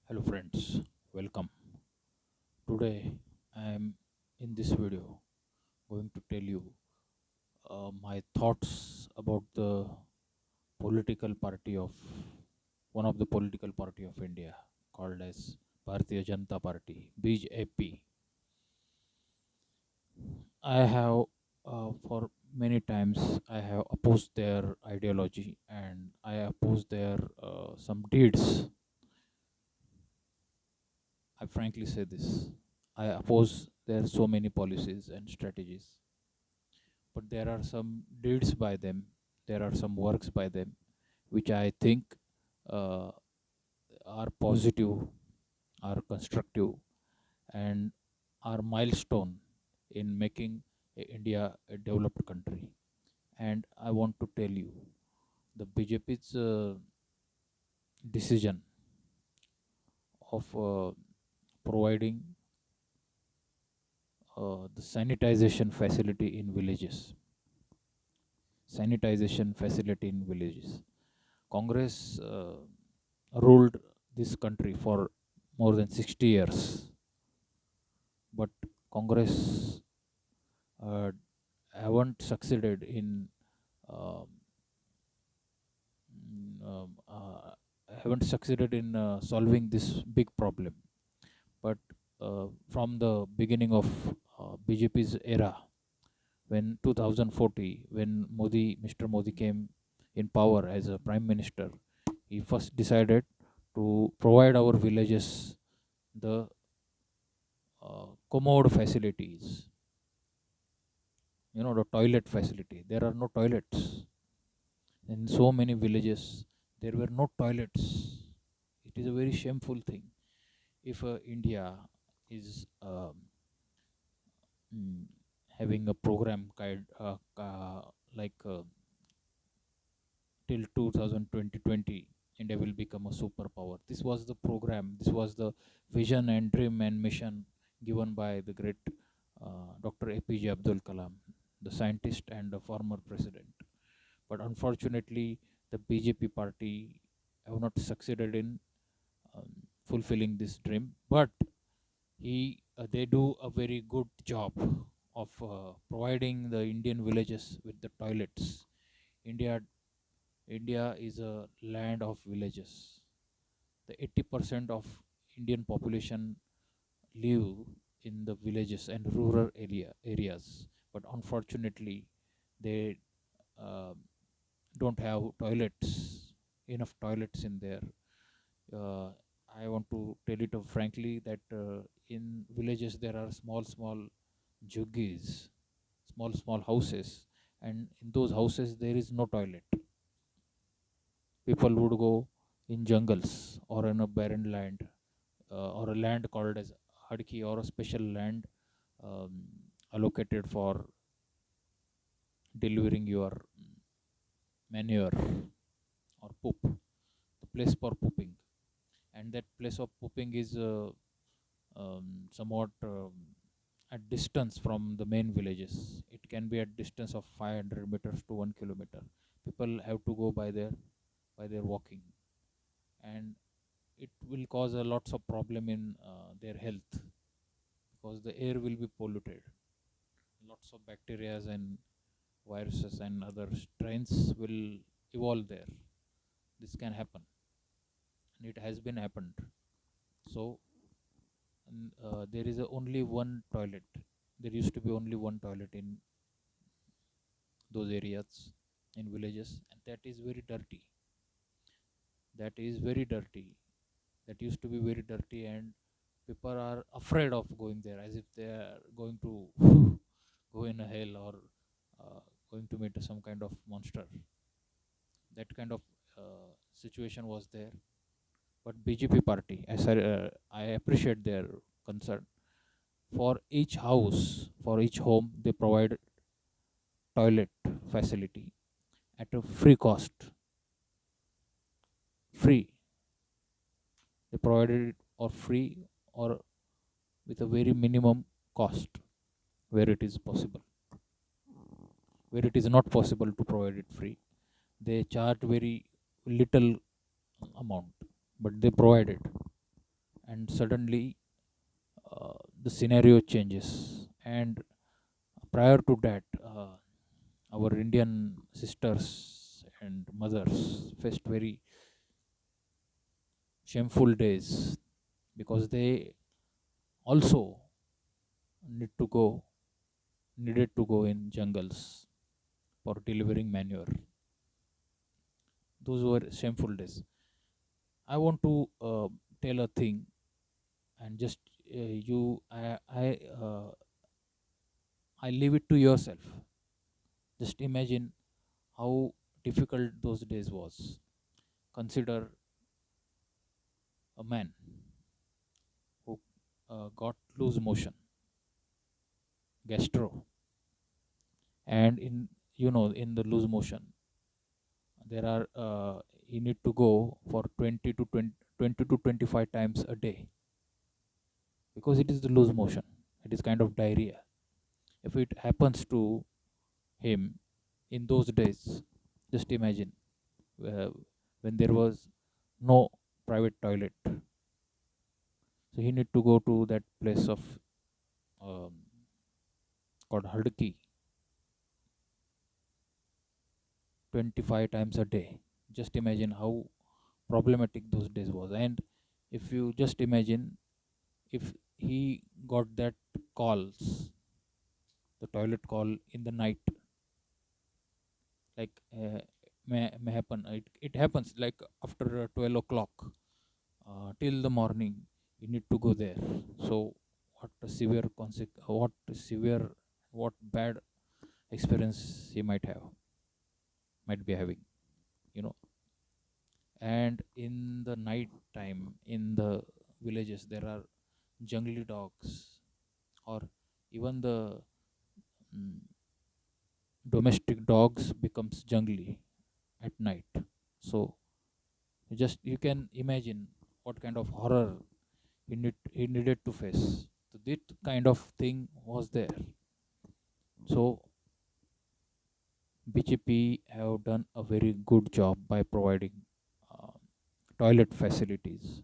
Hello friends, welcome. Today I am in this video going to tell you my thoughts about the political party of one of the political party of India called as Bharatiya Janata Party BJP. I have for many times I have opposed their ideology and I oppose their some deeds. I frankly say this. I oppose their so many policies and strategies, but there are some deeds by them, there are some works by them, which I think uh, are positive, are constructive, and are milestone in making India a developed country. And I want to tell you, the BJP's decision of providing the sanitization facility in villages, sanitization facility in villages. Congress ruled this country for more than 60 years, but Congress uh, haven't succeeded in um, solving this big problem. But from the beginning of BJP's era, when 2040, when Mr. Modi came in power as a prime minister, he first decided to provide our villages the commode facilities, the toilet facility. There are no toilets in so many villages. There were no toilets. It is a very shameful thing. If India is mm, having a program like till 2020, India will become a superpower. This was the program, this was the vision and dream and mission given by the great Dr. APJ Abdul Kalam, the scientist and the former president. But unfortunately, the BJP party have not succeeded in um, fulfilling this dream. But they do a very good job of providing the Indian villages with the toilets. India India is a land of villages. The 80% of Indian population live in the villages and rural areas, but unfortunately, they uh, don't have enough toilets in there. Uh, I want to tell it frankly that in villages there are small juggies, small houses, and in those houses there is no toilet. People would go in jungles or in a barren land or a land called as Hadki, or a special land um, allocated for delivering your manure or poop, the place for pooping. And that place of pooping is somewhat at distance from the main villages. It can be at distance of 500 meters to 1 kilometer. People have to go by their walking, and it will cause a lots of problem in their health, because the air will be polluted. Lots of bacteria and viruses and other strains will evolve there. This can happen, and it has been happened. So there is only one toilet. There used to be only one toilet in those areas, in villages, and that is very dirty. That is very dirty. That used to be very dirty, and people are afraid of going there, as if they are going to go in a hell, or uh, going to meet some kind of monster. That kind of situation was there. But BJP party, as I appreciate their concern. For each house, for each home, they provide toilet facility at a free cost. Free. They provided it or free, or with a very minimum cost where it is possible. Where it is not possible to provide it free, they charge very little amount, but they provide it. and suddenly the scenario changes. And prior to that, our Indian sisters and mothers faced very shameful days because they also need to go needed to go in jungles for delivering manure. Those were shameful days. I want to tell a thing, and just you I leave it to yourself. Just imagine how difficult those days was. Consider a man who got loose motion, gastro, and in in the loose motion there are you need to go for 20 to 25 times a day because it is the loose motion. It is kind of diarrhea. If it happens to him in those days, just imagine uh, when there was no private toilet, so he need to go to that place of um, called Hadki 25 times a day. Just imagine how problematic those days was. And if you just imagine if he got that calls, the toilet call in the night, like may happen. It happens like after 12 o'clock till the morning. You need to go there. So what a severe what bad experience he might be having, you know. And in the night time in the villages there are jungly dogs, or even the mm, domestic dogs becomes jungly at night. So you can imagine what kind of horror he needed to face. So that kind of thing was there. So BJP have done a very good job by providing uh, toilet facilities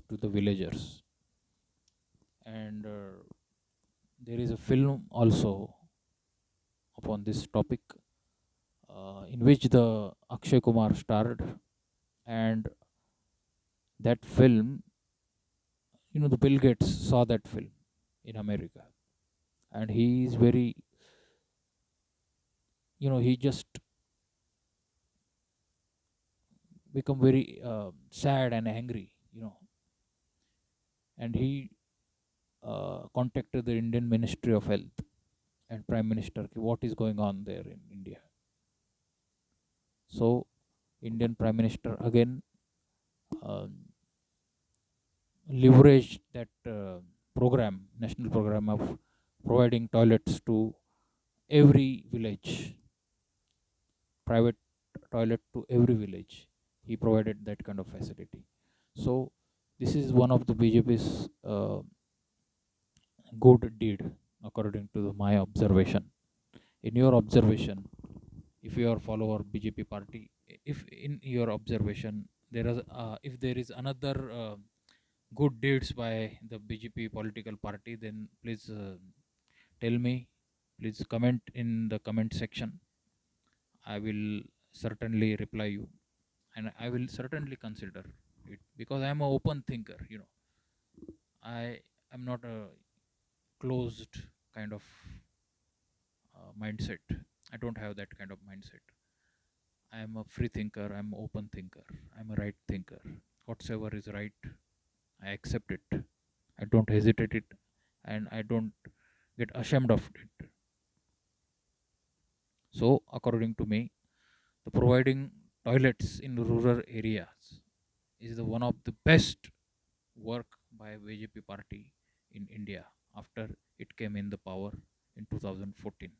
to the villagers. And there is a film also upon this topic in which the Akshay Kumar starred. And that film, the Bill Gates saw that film in America, and he is very, he just become very sad and angry, and he contacted the Indian Ministry of Health and Prime Minister, "Ki, what is going on there in India?" So Indian Prime Minister again um, leveraged that national program of providing toilets to every village, private toilet to every village. He provided that kind of facility. So this is one of the BJP's good deed, according to my observation. In your observation, if you are follower BJP party, if in your observation if there is another good deeds by the BJP political party, then please tell me. Please comment in the comment section. I will certainly reply you, and I will certainly consider it because I am an open thinker. I am not a closed kind of mindset. I don't have that kind of mindset. I am a free thinker. I'm an open thinker. I'm a right thinker. Whatsoever is right, I accept it. I don't hesitate it, and I don't get ashamed of it. So, according to me, the providing toilets in rural areas is the one of the best work by BJP party in India after it came in the power in 2014.